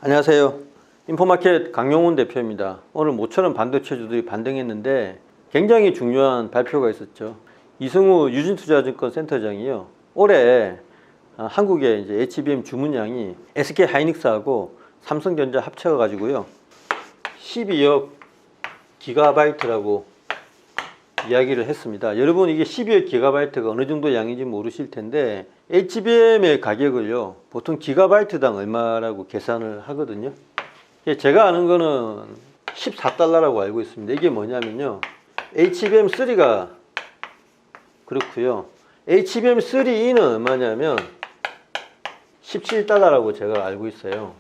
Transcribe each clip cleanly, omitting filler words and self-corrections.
안녕하세요. 인포마켓 강용훈 대표입니다. 오늘 모처럼 반도체주들이 반등했는데 굉장히 중요한 발표가 있었죠. 이승우 유진투자증권 센터장이요. 올해 한국의 이제 HBM 주문량이 SK 하이닉스하고 삼성전자 합쳐 가지고요 12억 기가바이트라고 이야기를 했습니다. 여러분, 이게 12억 기가바이트가 어느 정도 양인지 모르실 텐데 HBM의 가격을요 보통 기가바이트당 얼마라고 계산을 하거든요. 제가 아는 거는 14달러라고 알고 있습니다. 이게 뭐냐면요, HBM3가 그렇고요, HBM3E는 얼마냐면 17달러라고 제가 알고 있어요.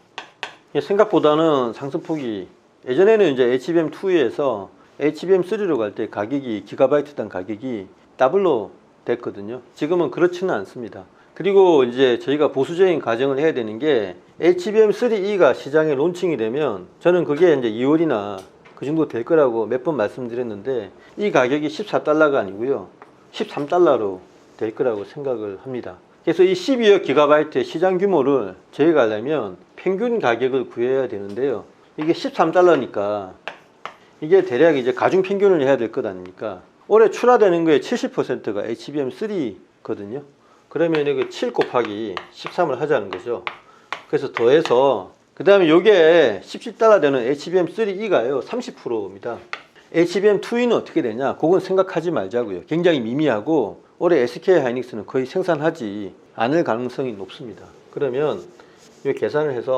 생각보다는 상승폭이, 예전에는 이제 HBM2에서 HBM3로 갈 때 가격이 기가바이트당 가격이 더블로 됐거든요. 지금은 그렇지는 않습니다. 그리고 이제 저희가 보수적인 가정을 해야 되는 게 HBM3E가 시장에 론칭이 되면 저는 그게 이제 2월이나 그 정도 될 거라고 몇 번 말씀드렸는데 이 가격이 14달러가 아니고요 13달러로 될 거라고 생각을 합니다. 그래서 이 12억 기가바이트의 시장 규모를 저희가 하려면 평균 가격을 구해야 되는데요, 이게 13달러니까 이게 대략 이제 가중 평균을 해야 될 것 아닙니까? 올해 출하되는 거의 70%가 HBM3거든요. 그러면 이거 7 곱하기 13을 하자는 거죠. 그래서 더해서 그 다음에 요게 17달러 되는 HBM3E가요 30%입니다. HBM2E는 어떻게 되냐? 그건 생각하지 말자고요. 굉장히 미미하고 올해 SK 하이닉스는 거의 생산하지 않을 가능성이 높습니다. 그러면 이 계산을 해서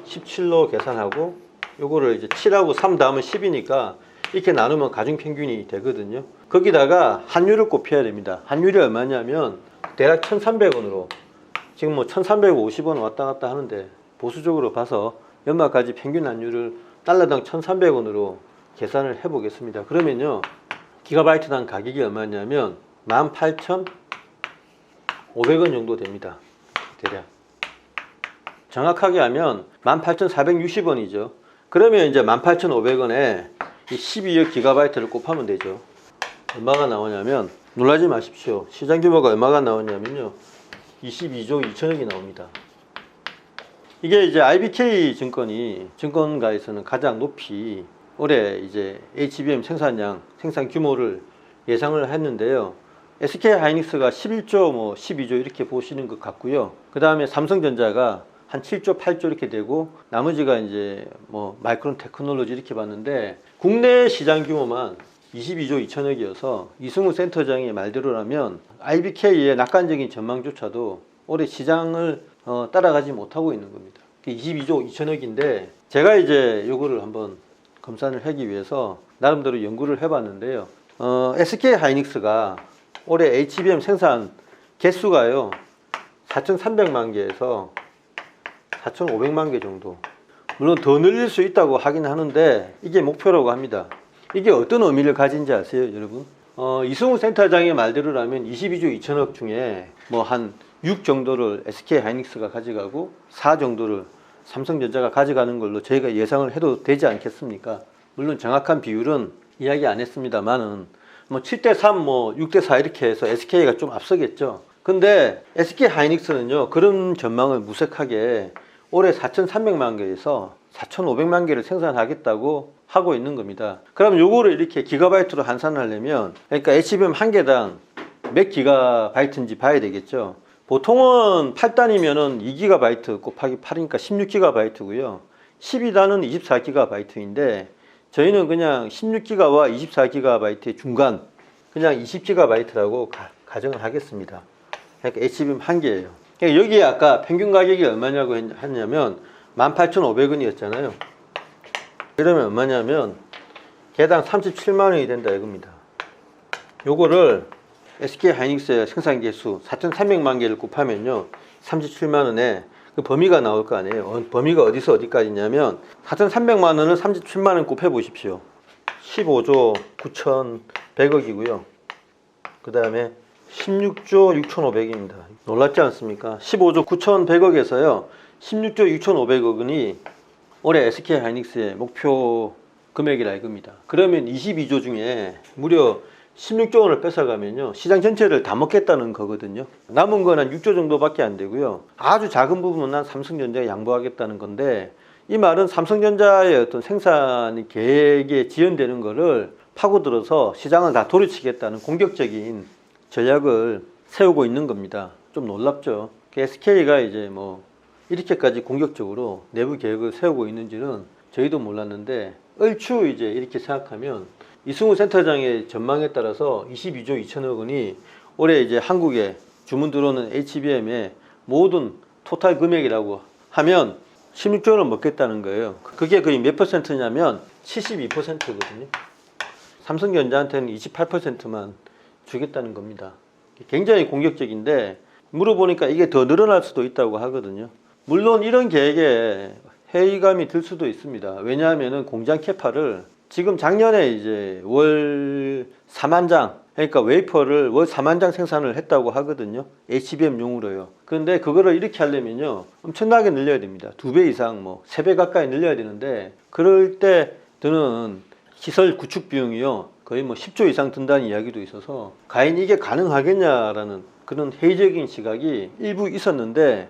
17로 계산하고 요거를 이제 7하고 3 다음은 10이니까 이렇게 나누면 가중평균이 되거든요. 거기다가 환율을 곱해야 됩니다. 환율이 얼마냐면 대략 1300원으로, 지금 뭐 1350원 왔다 갔다 하는데 보수적으로 봐서 연말까지 평균 환율을 달러당 1300원으로 계산을 해 보겠습니다. 그러면요 기가바이트당 가격이 얼마냐면 18,500원 정도 됩니다. 대략 정확하게 하면 18,460원이죠. 그러면 이제 18,500원에 이 12억 기가바이트를 곱하면 되죠. 얼마가 나오냐면, 놀라지 마십시오. 시장 규모가 얼마가 나오냐면요 22조 2천억이 나옵니다. 이게 이제 IBK 증권이 증권가에서는 가장 높이 올해 이제 HBM 생산 규모를 예상을 했는데요, SK 하이닉스가 11조 뭐 12조 이렇게 보시는 것 같고요. 그 다음에 삼성전자가 한 7조 8조 이렇게 되고, 나머지가 이제 뭐 마이크론 테크놀로지 이렇게 봤는데 국내 시장 규모만 22조 2천억이어서 이승우 센터장의 말대로라면 IBK의 낙관적인 전망조차도 올해 시장을 따라가지 못하고 있는 겁니다. 22조 2천억인데 제가 이제 요거를 한번 검산을 하기 위해서 나름대로 연구를 해봤는데요, SK 하이닉스가 올해 HBM 생산 개수가요 4,300만 개에서 4,500만 개 정도, 물론 더 늘릴 수 있다고 하긴 하는데 이게 목표라고 합니다. 이게 어떤 의미를 가진지 아세요, 여러분? 이승우 센터장의 말대로라면 22조 2천억 중에 뭐 한 6 정도를 SK 하이닉스가 가져가고 4 정도를 삼성전자가 가져가는 걸로 저희가 예상을 해도 되지 않겠습니까? 물론 정확한 비율은 이야기 안 했습니다만은 뭐 7대3 뭐 6대4 이렇게 해서 SK가 좀 앞서겠죠. 근데 SK 하이닉스는요 그런 전망을 무색하게 올해 4,300만 개에서 4,500만 개를 생산하겠다고 하고 있는 겁니다. 그럼 요거를 이렇게 기가바이트로 환산하려면, 그러니까 HBM 한 개당 몇 기가바이트인지 봐야 되겠죠. 보통은 8단이면은 2기가바이트 곱하기 8이니까 16기가바이트고요 12단은 24기가바이트인데 저희는 그냥 16기가와 24기가바이트의 중간, 그냥 20기가바이트라고 가정을 하겠습니다. 그러니까 HBM 한 개예요. 그러니까 여기에 아까 평균 가격이 얼마냐고 했냐면 18,500원이었잖아요. 그러면 얼마냐면 개당 37만원이 된다 이겁니다. 요거를 SK 하이닉스의 생산 개수 4,300만 개를 곱하면요 37만원에 그 범위가 나올 거 아니에요. 범위가 어디서 어디까지냐면 4,300만원을 37만원 곱해 보십시오. 15조 9,100억이고요 그 다음에 16조 6,500억입니다. 놀랍지 않습니까? 15조 9,100억에서요 16조 6,500억원이 올해 SK 하이닉스의 목표 금액이라 이겁니다. 그러면 22조 중에 무려 16조 원을 뺏어가면요 시장 전체를 다 먹겠다는 거거든요. 남은 건 한 6조 정도밖에 안 되고요, 아주 작은 부분은 한 삼성전자가 양보하겠다는 건데 이 말은 삼성전자의 어떤 생산 계획에 지연되는 거를 파고들어서 시장을 다 돌이키겠다는 공격적인 전략을 세우고 있는 겁니다. 좀 놀랍죠. SK가 이제 뭐 이렇게까지 공격적으로 내부 계획을 세우고 있는지는 저희도 몰랐는데, 얼추 이제 이렇게 생각하면 이승우 센터장의 전망에 따라서 22조 2천억 원이 올해 이제 한국에 주문 들어오는 HBM의 모든 토탈 금액이라고 하면 16조 원을 먹겠다는 거예요. 그게 거의 몇 퍼센트냐면 72%거든요. 삼성전자한테는 28%만 주겠다는 겁니다. 굉장히 공격적인데, 물어보니까 이게 더 늘어날 수도 있다고 하거든요. 물론 이런 계획에 회의감이 들 수도 있습니다. 왜냐하면 공장 캐파를 지금 작년에 이제 월 4만 장, 그러니까 웨이퍼를 월 4만 장 생산을 했다고 하거든요. HBM용으로요. 그런데 그거를 이렇게 하려면요, 엄청나게 늘려야 됩니다. 2배 이상, 뭐 3배 가까이 늘려야 되는데, 그럴 때 드는 시설 구축 비용이요, 거의 뭐 10조 이상 든다는 이야기도 있어서 과연 이게 가능하겠냐라는 그런 회의적인 시각이 일부 있었는데,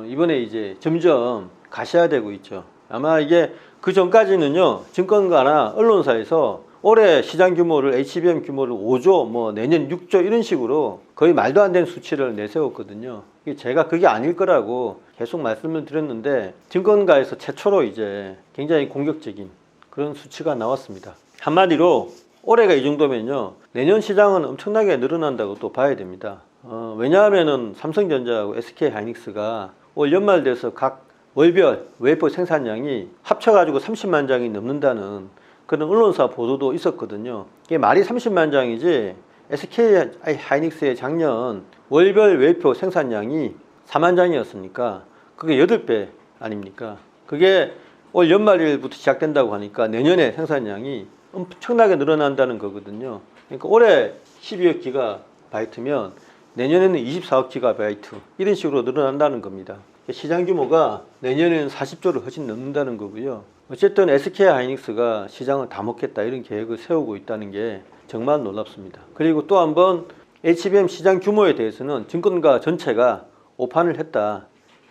이번에 이제 점점 가시화되고 있죠. 아마 이게 그 전까지는요, 증권가나 언론사에서 올해 시장 규모를, HBM 규모를 5조, 뭐 내년 6조 이런 식으로 거의 말도 안 되는 수치를 내세웠거든요. 제가 그게 아닐 거라고 계속 말씀을 드렸는데, 증권가에서 최초로 이제 굉장히 공격적인 그런 수치가 나왔습니다. 한마디로 올해가 이 정도면요, 내년 시장은 엄청나게 늘어난다고 또 봐야 됩니다. 왜냐하면은 삼성전자하고 SK하이닉스가 올 연말 돼서 각 월별 웨이퍼 생산량이 합쳐가지고 30만 장이 넘는다는 그런 언론사 보도도 있었거든요. 이게 말이 30만 장이지, SK하이닉스의 작년 월별 웨이퍼 생산량이 4만 장이었으니까 그게 8배 아닙니까? 그게 올 연말일부터 시작된다고 하니까 내년에 생산량이 엄청나게 늘어난다는 거거든요. 그러니까 올해 12억 기가바이트면 내년에는 24억 기가바이트 이런 식으로 늘어난다는 겁니다. 시장 규모가 내년에는 40조를 훨씬 넘는다는 거고요. 어쨌든 SK하이닉스가 시장을 다 먹겠다 이런 계획을 세우고 있다는 게 정말 놀랍습니다. 그리고 또 한번 HBM 시장 규모에 대해서는 증권가 전체가 오판을 했다,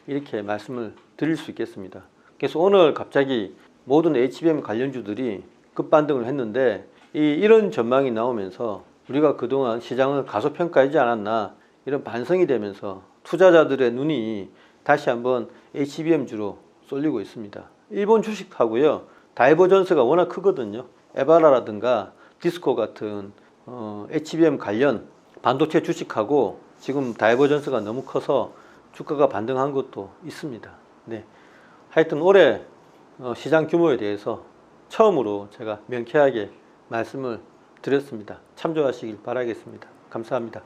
이렇게 말씀을 드릴 수 있겠습니다. 그래서 오늘 갑자기 모든 HBM 관련주들이 급반등을 했는데, 이런 전망이 나오면서 우리가 그동안 시장을 가소평가하지 않았나 이런 반성이 되면서 투자자들의 눈이 다시 한번 HBM주로 쏠리고 있습니다. 일본 주식하고요, 다이버전스가 워낙 크거든요. 에바라라든가 디스코 같은 HBM 관련 반도체 주식하고 지금 다이버전스가 너무 커서 주가가 반등한 것도 있습니다. 네. 하여튼 올해 시장 규모에 대해서 처음으로 제가 명쾌하게 말씀을 드렸습니다. 참조하시길 바라겠습니다. 감사합니다.